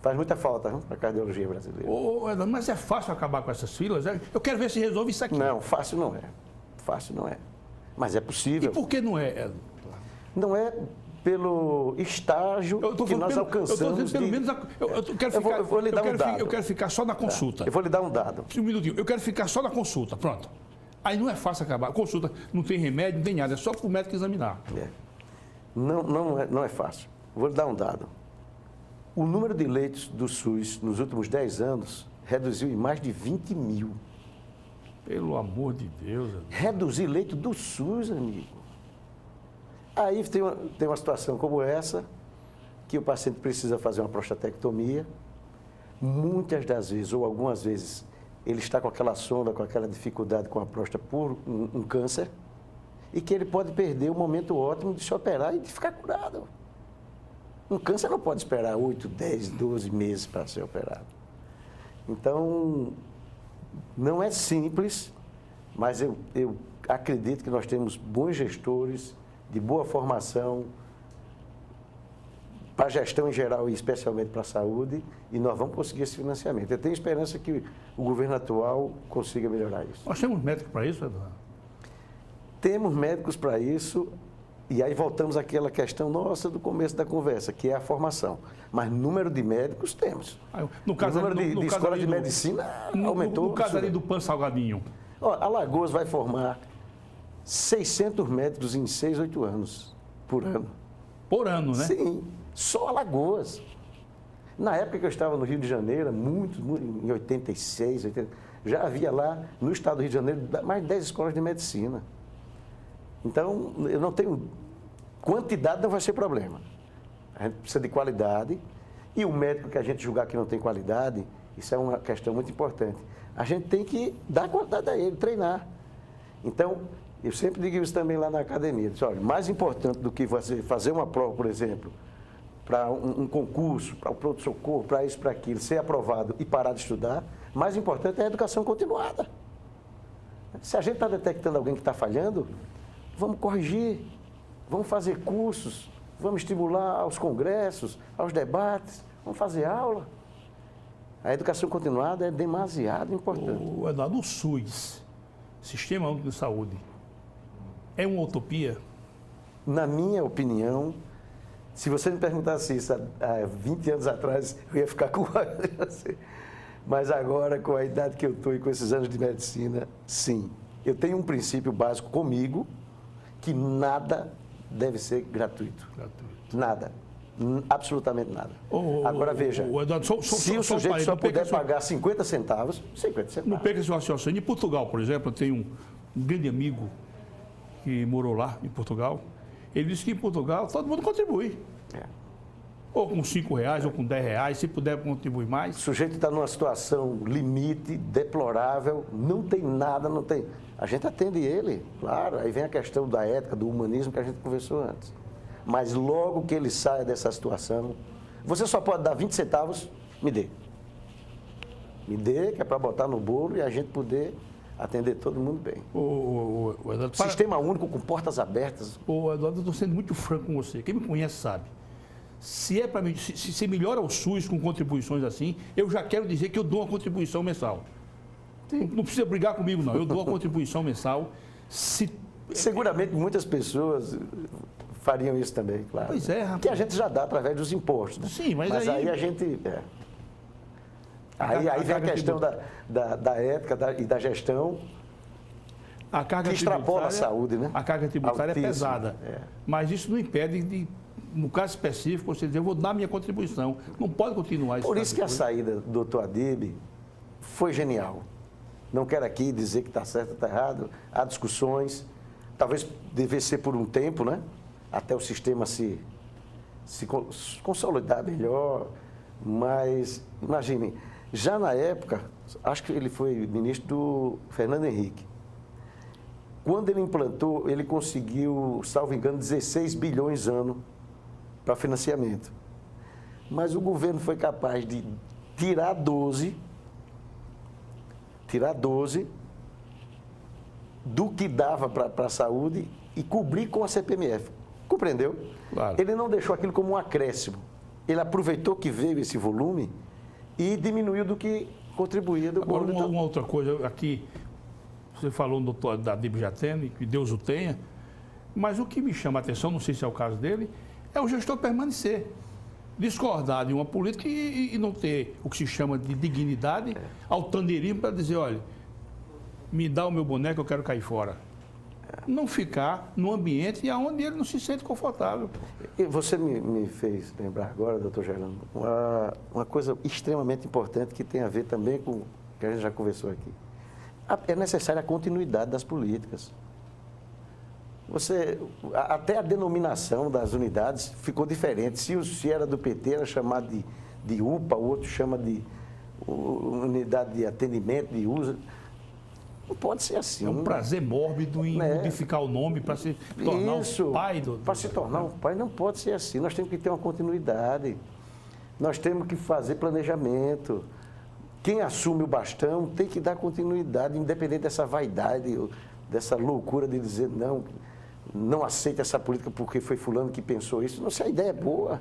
Faz muita falta para a cardiologia brasileira. Mas é fácil acabar com essas filas? Eu quero ver se resolve isso aqui. Não, fácil não é. Fácil não é. Mas é possível. E por que não é? Não é pelo estágio que nós alcançamos. Pelo menos eu quero ficar só na consulta. Eu vou lhe dar um dado. Um minutinho. Eu quero ficar só na consulta. Pronto. Aí não é fácil acabar. A consulta não tem remédio, não tem nada. É só para o médico examinar. Não é fácil. Vou lhe dar um dado. O número de leitos do SUS nos últimos 10 anos reduziu em mais de 20 mil. Pelo amor de Deus. Reduzir leito do SUS, amigo. Aí tem uma situação como essa, que o paciente precisa fazer uma prostatectomia. Muitas das vezes, ou algumas vezes, ele está com aquela sonda, com aquela dificuldade com a próstata por um câncer, e que ele pode perder o momento ótimo de se operar e de ficar curado. Um câncer não pode esperar 8, 10, 12 meses para ser operado. Então, não é simples, mas eu acredito que nós temos bons gestores, de boa formação, para a gestão em geral e especialmente para a saúde, e nós vamos conseguir esse financiamento. Eu tenho esperança que o governo atual consiga melhorar isso. Nós temos médicos para isso, Eduardo? Temos médicos para isso, e aí voltamos àquela questão nossa do começo da conversa, que é a formação. Mas número de médicos temos. No caso, o número de escolas de medicina aumentou. No caso ali do Pan Salgadinho. Alagoas vai formar 600 médicos em 6, 8 anos por ano. Por ano, né? Sim, só Alagoas. Na época que eu estava no Rio de Janeiro, em 86, 80, já havia lá, no estado do Rio de Janeiro, mais de 10 escolas de medicina. Então, eu não tenho... Quantidade não vai ser problema. A gente precisa de qualidade. E o médico que a gente julgar que não tem qualidade, isso é uma questão muito importante. A gente tem que dar qualidade a ele, treinar. Então, eu sempre digo isso também lá na academia. Diz, olha, mais importante do que você fazer uma prova, por exemplo, para um concurso, para o pronto-socorro, para isso, para aquilo, ser aprovado e parar de estudar, mais importante é a educação continuada. Se a gente está detectando alguém que está falhando, vamos corrigir, vamos fazer cursos, vamos estimular aos congressos, aos debates, vamos fazer aula. A educação continuada é demasiado importante. Eduardo, o SUS, Sistema Único de Saúde, é uma utopia? Na minha opinião, se você me perguntasse isso há 20 anos atrás, eu ia ficar com você. Mas agora, com a idade que eu estou e com esses anos de medicina, sim. Eu tenho um princípio básico comigo, que nada deve ser gratuito. Nada. Absolutamente nada. Agora, veja, Eduardo, se o sujeito só puder pagar 50 centavos, 50 centavos. Não pega esse raciocínio. Em Portugal, por exemplo, eu tenho um grande amigo que morou lá, em Portugal. Ele disse que em Portugal todo mundo contribui. Ou com R$5, ou com R$10, se puder contribuir mais. O sujeito está numa situação limite, deplorável, não tem nada, não tem... A gente atende ele, claro, aí vem a questão da ética, do humanismo que a gente conversou antes. Mas logo que ele saia dessa situação, você só pode dar 20 centavos, me dê. Me dê, que é para botar no bolo e a gente poder atender todo mundo bem. Eduardo, Sistema único com portas abertas. Eduardo, eu estou sendo muito franco com você. Quem me conhece sabe. Se é para mim, se melhora o SUS com contribuições assim, eu já quero dizer que eu dou uma contribuição mensal. Não precisa brigar comigo, não. Eu dou a contribuição mensal. Seguramente muitas pessoas fariam isso também, claro. Pois é, rapaz. Que a gente já dá através dos impostos. Né? Sim, mas aí a gente... Aí vem a questão da ética e da gestão, a carga que extrapola a tributária, saúde, né? A carga tributária Altíssima, é pesada. Mas isso não impede de, no caso específico, você dizer, eu vou dar minha contribuição. Não pode continuar isso. Por isso que a saída do doutor Adib foi genial. Não quero aqui dizer que está certo ou está errado. Há discussões. Talvez devesse ser por um tempo, né? Até o sistema se consolidar melhor. Mas, imagine, já na época, acho que ele foi ministro do Fernando Henrique. Quando ele implantou, ele conseguiu, salvo engano, 16 bilhões ano para financiamento. Mas o governo foi capaz de tirar 12 do que dava para a saúde e cobrir com a CPMF. Compreendeu? Claro. Ele não deixou aquilo como um acréscimo. Ele aproveitou que veio esse volume e diminuiu do que contribuía do Agora, uma outra coisa aqui, você falou no doutor Adib Jatene, que Deus o tenha, mas o que me chama a atenção, não sei se é o caso dele, é o gestor permanecer. Discordar de uma política e não ter o que se chama de dignidade, altaneirismo para dizer, olha, me dá o meu boneco, eu quero cair fora. Não ficar no ambiente onde ele não se sente confortável. E você me fez lembrar agora, doutor Gerando, uma coisa extremamente importante que tem a ver também com o que a gente já conversou aqui. É necessária a continuidade das políticas. Até a denominação das unidades ficou diferente. Se era do PT, era chamado de UPA, o outro chama de unidade de atendimento, de uso. Não pode ser assim. É um prazer mórbido em modificar o nome para se tornar o pai do... Para se tornar um pai, não pode ser assim. Nós temos que ter uma continuidade. Nós temos que fazer planejamento. Quem assume o bastão tem que dar continuidade, independente dessa vaidade, dessa loucura de dizer não aceita essa política porque foi fulano que pensou isso. Não, se a ideia é boa,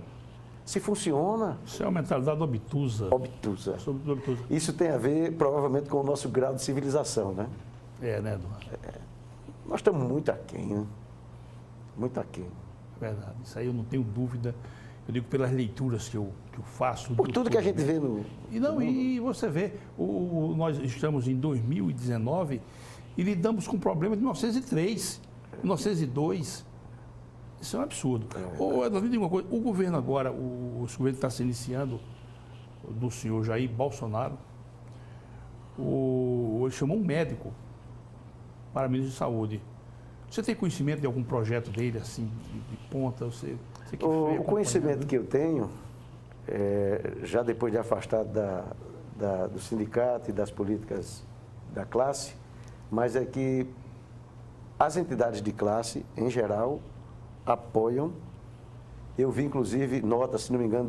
se funciona. Isso é uma mentalidade obtusa. Obtusa. Isso tem a ver, provavelmente, com o nosso grau de civilização, né? Né, Eduardo? Nós estamos muito aquém, né? Muito aquém. É verdade. Isso aí eu não tenho dúvida. Eu digo pelas leituras que eu faço. Por tudo que a gente vê no... E você vê, nós estamos em 2019 e lidamos com problemas de 1903, 1902. Isso é um absurdo. Eduardo, me diga uma coisa, o governo agora, o governo está se iniciando, do senhor Jair Bolsonaro, ele chamou um médico para ministro de saúde. Você tem conhecimento de algum projeto dele, assim, de ponta? O conhecimento que eu tenho, já depois de afastado do sindicato e das políticas da classe, mas é que as entidades de classe, em geral, apoiam. Eu vi, inclusive, notas, se não me engano,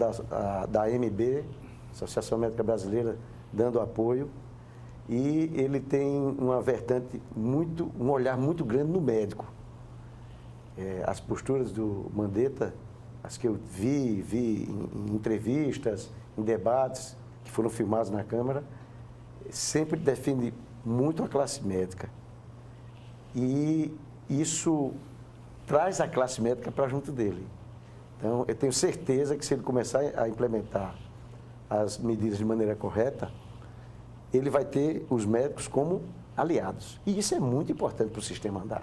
da AMB, Associação Médica Brasileira, dando apoio. E ele tem uma vertente um olhar muito grande no médico. As posturas do Mandetta, as que eu vi em entrevistas, em debates que foram filmados na Câmara, sempre defende muito a classe médica. E isso traz a classe médica para junto dele. Então, eu tenho certeza que se ele começar a implementar as medidas de maneira correta, ele vai ter os médicos como aliados. E isso é muito importante para o sistema andar.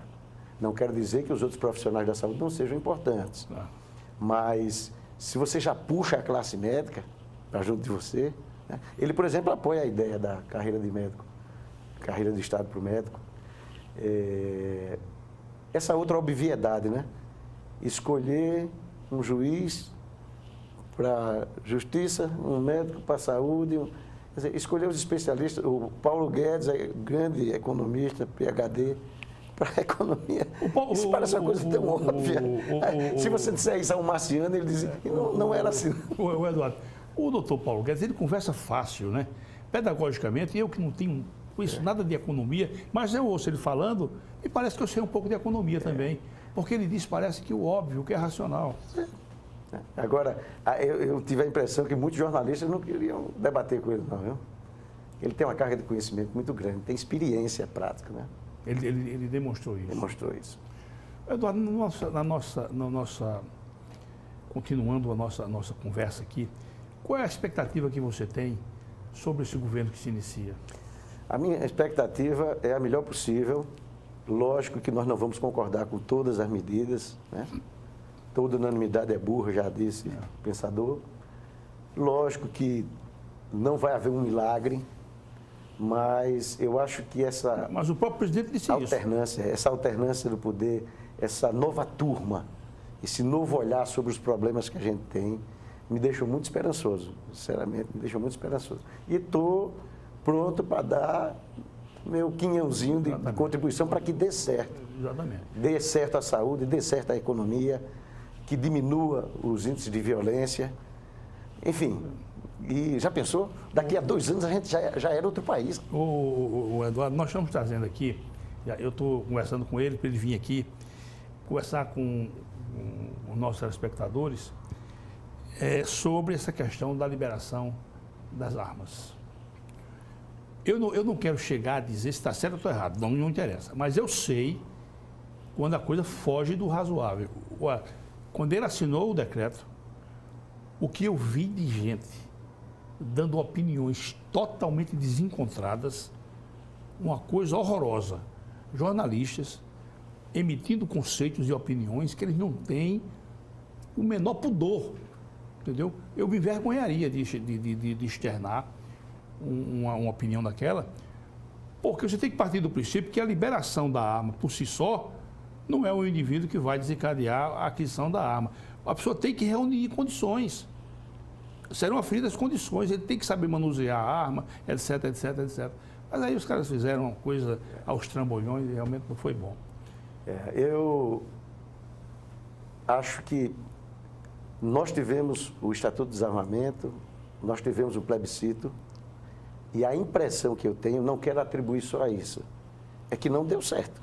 Não quero dizer que os outros profissionais da saúde não sejam importantes. Mas, se você já puxa a classe médica para junto de você, né? Ele, por exemplo, apoia a ideia da carreira de médico, carreira de Estado para o médico. Essa outra obviedade, né? Escolher um juiz para justiça, um médico para a saúde, quer dizer, escolher os especialistas. O Paulo Guedes é grande economista, PhD, para a economia. Isso parece uma coisa tão óbvia. Se você disser isso a um marciano, ele diz que não era assim. O Eduardo, o doutor Paulo Guedes, ele conversa fácil, né? Pedagogicamente, eu que não tenho isso, nada de economia, mas eu ouço ele falando e parece que eu sei um pouco de economia também. Porque ele diz, parece que o óbvio, que é racional. Agora, eu tive a impressão que muitos jornalistas não queriam debater com ele, não, viu? ele tem uma carga de conhecimento muito grande, tem experiência prática, né? Ele demonstrou isso. Demonstrou isso. Eduardo, continuando a nossa conversa aqui, qual é a expectativa que você tem sobre esse governo que se inicia? A minha expectativa é a melhor possível. Lógico que nós não vamos concordar com todas as medidas, né? Toda unanimidade é burra, já disse o pensador. Lógico que não vai haver um milagre, mas eu acho que Mas o próprio presidente disse essa alternância do poder, essa nova turma, esse novo olhar sobre os problemas que a gente tem, me deixou muito esperançoso, sinceramente, me deixou muito esperançoso. E estou pronto para dar meu quinhãozinho de contribuição para que dê certo. Exatamente. Dê certo a saúde, dê certo a economia, que diminua os índices de violência. Enfim, e já pensou? Daqui a 2 anos a gente já era outro país. O Eduardo, nós estamos trazendo aqui, eu estou conversando com ele para ele vir aqui conversar com os nossos telespectadores sobre essa questão da liberação das armas. Eu não quero chegar a dizer se está certo ou está errado, não interessa, mas eu sei quando a coisa foge do razoável. Quando ele assinou o decreto, o que eu vi de gente dando opiniões totalmente desencontradas, uma coisa horrorosa. Jornalistas emitindo conceitos e opiniões que eles não têm o menor pudor, entendeu? Eu me envergonharia de externar uma opinião daquela, porque você tem que partir do princípio que a liberação da arma por si só não é o indivíduo que vai desencadear a aquisição da arma. A pessoa tem que reunir condições. Serão aferidas condições, ele tem que saber manusear a arma, etc, etc, etc. Mas aí os caras fizeram uma coisa aos trambolhões e realmente não foi bom. Eu acho que nós tivemos o Estatuto de Desarmamento, nós tivemos o plebiscito, e a impressão que eu tenho, não quero atribuir só a isso, é que não deu certo.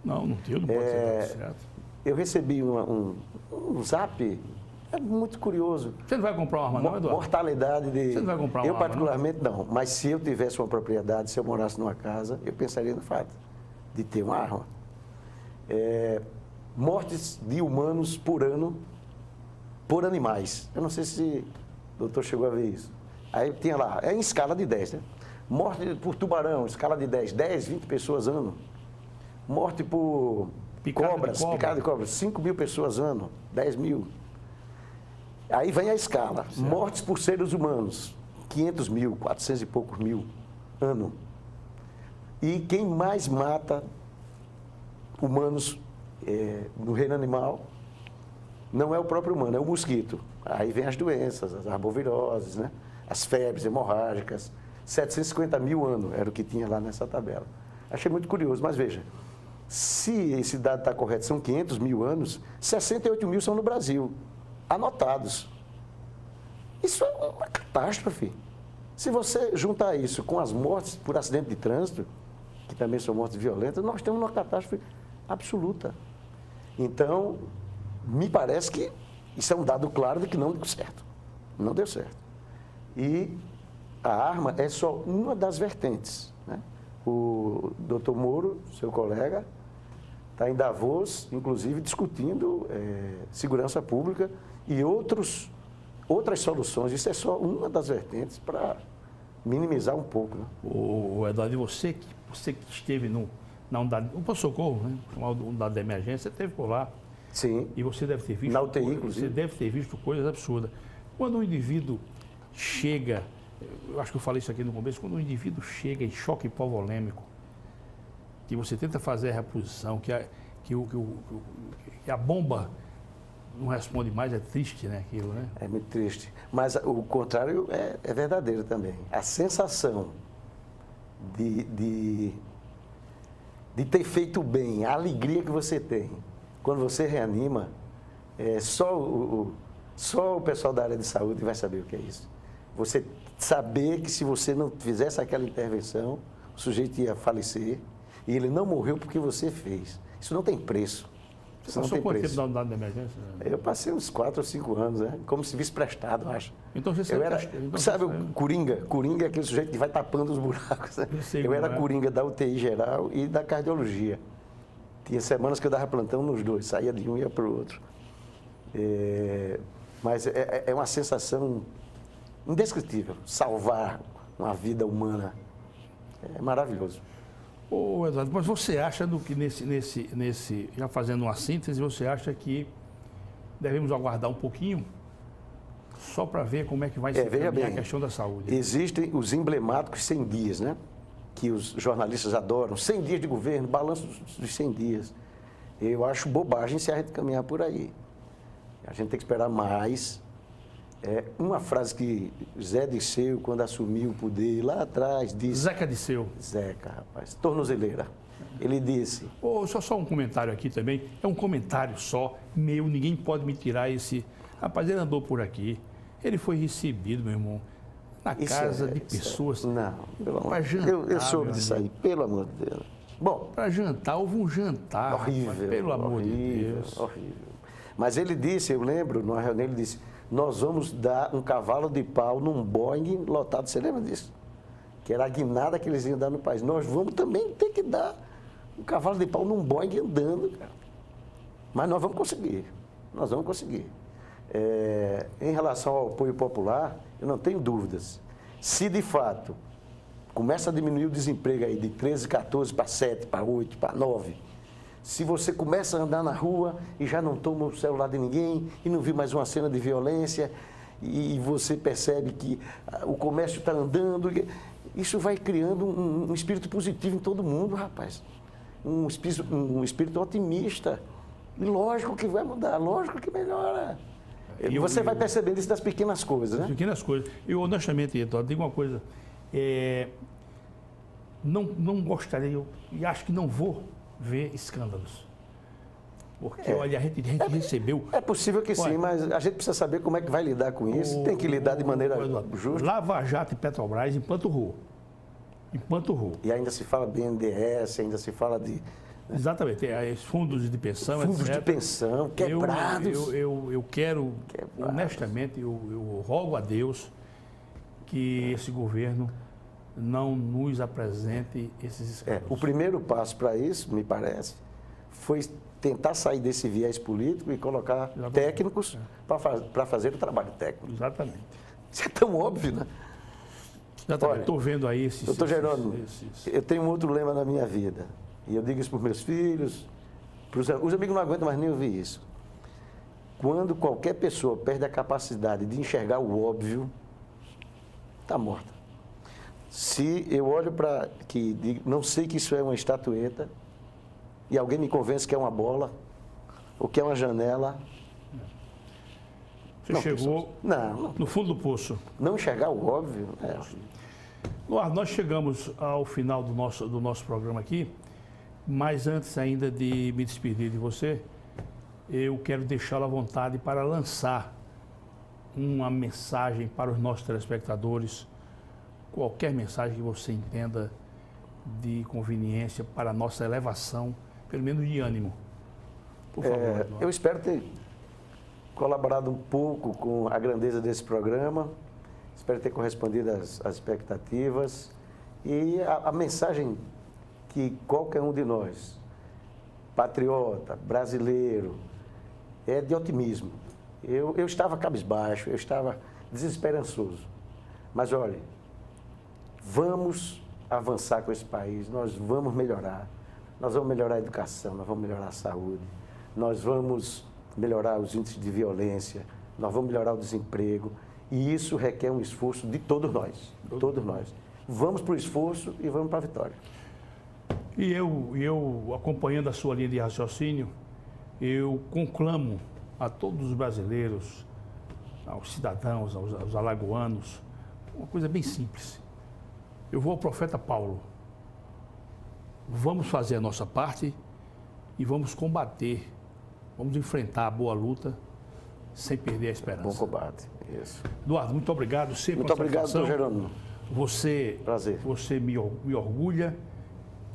Não deu, não pode ser certo. Eu recebi um zap, muito curioso. Você não vai comprar uma arma, não, Eduardo? Mortalidade de... Você não vai comprar uma arma, arma, particularmente, não. Mas se eu tivesse uma propriedade, se eu morasse numa casa, eu pensaria no fato de ter uma arma. Mortes de humanos por ano, por animais. Eu não sei se o doutor chegou a ver isso. Aí tinha lá, em escala de 10, né? Morte por tubarão, escala de 10, 20 pessoas ano. Morte por picada de cobra, 5 mil pessoas ano, 10 mil. Aí vem a escala, certo. Mortes por seres humanos, 500 mil, 400 e poucos mil ano. E quem mais mata humanos no reino animal não é o próprio humano, é o mosquito. Aí vem as doenças, as arboviroses, né? As febres hemorrágicas, 750 mil ano era o que tinha lá nessa tabela. Achei muito curioso, mas veja, se esse dado está correto, são 500 mil anos, 68 mil são no Brasil, anotados. Isso é uma catástrofe. Se você juntar isso com as mortes por acidente de trânsito, que também são mortes violentas, nós temos uma catástrofe absoluta. Então, me parece que isso é um dado claro de que não deu certo. Não deu certo. E a arma é só uma das vertentes, né? O doutor Moro, seu colega, está em Davos, inclusive, discutindo segurança pública e outras soluções. Isso é só uma das vertentes para minimizar um pouco. Né? O Eduardo, você que esteve na unidade, no socorro, né? Chamado unidade de emergência, você esteve por lá. Sim. E você deve ter visto. Na UTI, inclusive. Você deve ter visto coisas absurdas. Quando um indivíduo chega, eu acho que eu falei isso aqui no começo, quando um indivíduo chega em choque hipovolêmico, que você tenta fazer a reposição, que a bomba não responde mais, é triste, né, aquilo, né? É muito triste. Mas o contrário é verdadeiro também. A sensação de ter feito bem, a alegria que você tem quando você reanima, só o pessoal da área de saúde vai saber o que é isso. Você saber que se você não fizesse aquela intervenção, o sujeito ia falecer e ele não morreu porque você fez. Isso não tem preço. Você não Passou tem quanto tempo preço. da unidade de emergência? Eu passei uns 4 ou 5 anos, né? Como serviço prestado, acho. Então você Eu era, então sabe, você- o Coringa? Coringa é aquele sujeito que vai tapando os buracos. Né? Eu sei Eu era como é. Coringa da UTI geral e da cardiologia. Tinha semanas que eu dava plantão nos dois, saía de um e ia para o outro. Mas é uma sensação indescritível, salvar uma vida humana. É maravilhoso. Ô, Eduardo, mas você acha que já fazendo uma síntese, você acha que devemos aguardar um pouquinho só para ver como é que vai se Veja caminhar a bem, questão da saúde? existem os emblemáticos 100 dias, né? Que os jornalistas adoram. 100 dias de governo, balanço dos 100 dias. Eu acho bobagem se a gente caminhar por aí. A gente tem que esperar mais. Uma frase que Zé Disseu, quando assumiu o poder lá atrás, disse... Zeca Disseu. Zeca, rapaz, tornozeleira. Ele disse... Ô, só um comentário aqui também. É um comentário só, meu, ninguém pode me tirar esse... Rapaz, ele andou por aqui, ele foi recebido, meu irmão, na casa de pessoas. Não, pelo amor Pra de Deus. jantar, Eu soube meu disso aí, amigo. pelo amor de Deus. Bom, Para jantar, houve um jantar. horrível. Rapaz, pelo amor de horrível, Deus. horrível. Mas ele disse, eu lembro, numa reunião, ele disse, nós vamos dar um cavalo de pau num Boeing lotado. Você lembra disso? Que era a guinada que eles iam dar no país. Nós vamos também ter que dar um cavalo de pau num Boeing andando, cara. Mas nós vamos conseguir. Nós vamos conseguir. Em relação ao apoio popular, eu não tenho dúvidas. Se de fato começa a diminuir o desemprego aí de 13, 14 para 7, para 8, para 9, se você começa a andar na rua e já não toma o celular de ninguém e não viu mais uma cena de violência e você percebe que o comércio está andando, isso vai criando um espírito positivo em todo mundo, rapaz. Um espírito otimista. E lógico que vai mudar, lógico que melhora. Você vai percebendo isso das pequenas coisas, né? Pequenas coisas. Eu, honestamente, Eduardo, digo uma coisa. Não gostaria, e acho que não vou ver escândalos. Porque, olha, a gente recebeu... É possível que sim, mas a gente precisa saber como é que vai lidar com isso. Tem que lidar de maneira justa. Lava Jato e Petrobras empanturrou. Empanturrou. E ainda se fala BNDES, ainda se fala de Exatamente. Fundos de pensão, fundos etc. de pensão quebrados. Eu quero, Quebrados. honestamente, eu rogo a Deus que esse governo não nos apresente esses escândalos. O primeiro passo para isso, me parece, foi tentar sair desse viés político e colocar Exatamente. técnicos para fazer o trabalho técnico. Exatamente. Isso é tão óbvio, né? Exatamente. Olha, Estou vendo aí esses... Doutor Jerônimo, esses- eu tenho um outro lema na minha vida. E eu digo isso para os meus filhos. Os amigos não aguentam mais nem ouvir isso. Quando qualquer pessoa perde a capacidade de enxergar o óbvio, está morta. Se eu olho para que digo, não sei que isso é uma estatueta, e alguém me convence que é uma bola, ou que é uma janela. Você não, chegou Não, no fundo do poço. não enxergar o óbvio. Eduardo, nós chegamos ao final do nosso programa aqui, mas antes ainda de me despedir de você, eu quero deixá-lo à vontade para lançar uma mensagem para os nossos telespectadores, qualquer mensagem que você entenda de conveniência para a nossa elevação, pelo menos de ânimo. Por favor, Eduardo. Eu espero ter colaborado um pouco com a grandeza desse programa, espero ter correspondido às expectativas e a mensagem que qualquer um de nós, patriota, brasileiro, é de otimismo. Eu estava cabisbaixo, eu estava desesperançoso, mas olha, vamos avançar com esse país, nós vamos melhorar a educação, nós vamos melhorar a saúde, nós vamos melhorar os índices de violência, nós vamos melhorar o desemprego, e isso requer um esforço de todos nós, Vamos para o esforço e vamos para a vitória. E eu, acompanhando a sua linha de raciocínio, eu conclamo a todos os brasileiros, aos cidadãos, aos alagoanos, uma coisa bem simples. Eu vou ao profeta Paulo. Vamos fazer a nossa parte e vamos combater, vamos enfrentar a boa luta sem perder a esperança. Bom combate, isso. Eduardo, muito obrigado. Sempre Muito uma obrigado, satisfação. doutor Jerônimo. Prazer. Você me orgulha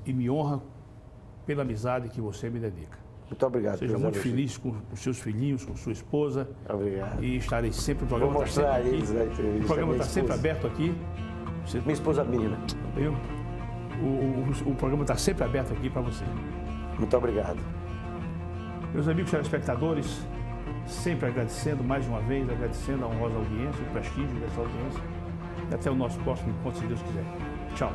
e me honra pela amizade que você me dedica. Muito obrigado. Seja muito feliz com os seus filhinhos, com sua esposa. Obrigado. E estarei sempre, o programa Vou está sempre mostrar aqui. eles na entrevista. O programa Minha está sempre esposa. aberto aqui. Minha esposa Mina. Viu? O programa está sempre aberto aqui para você. Muito obrigado. Meus amigos telespectadores, sempre agradecendo mais uma vez, agradecendo a honrosa audiência, o prestígio dessa audiência. E até o nosso próximo encontro, se Deus quiser. Tchau.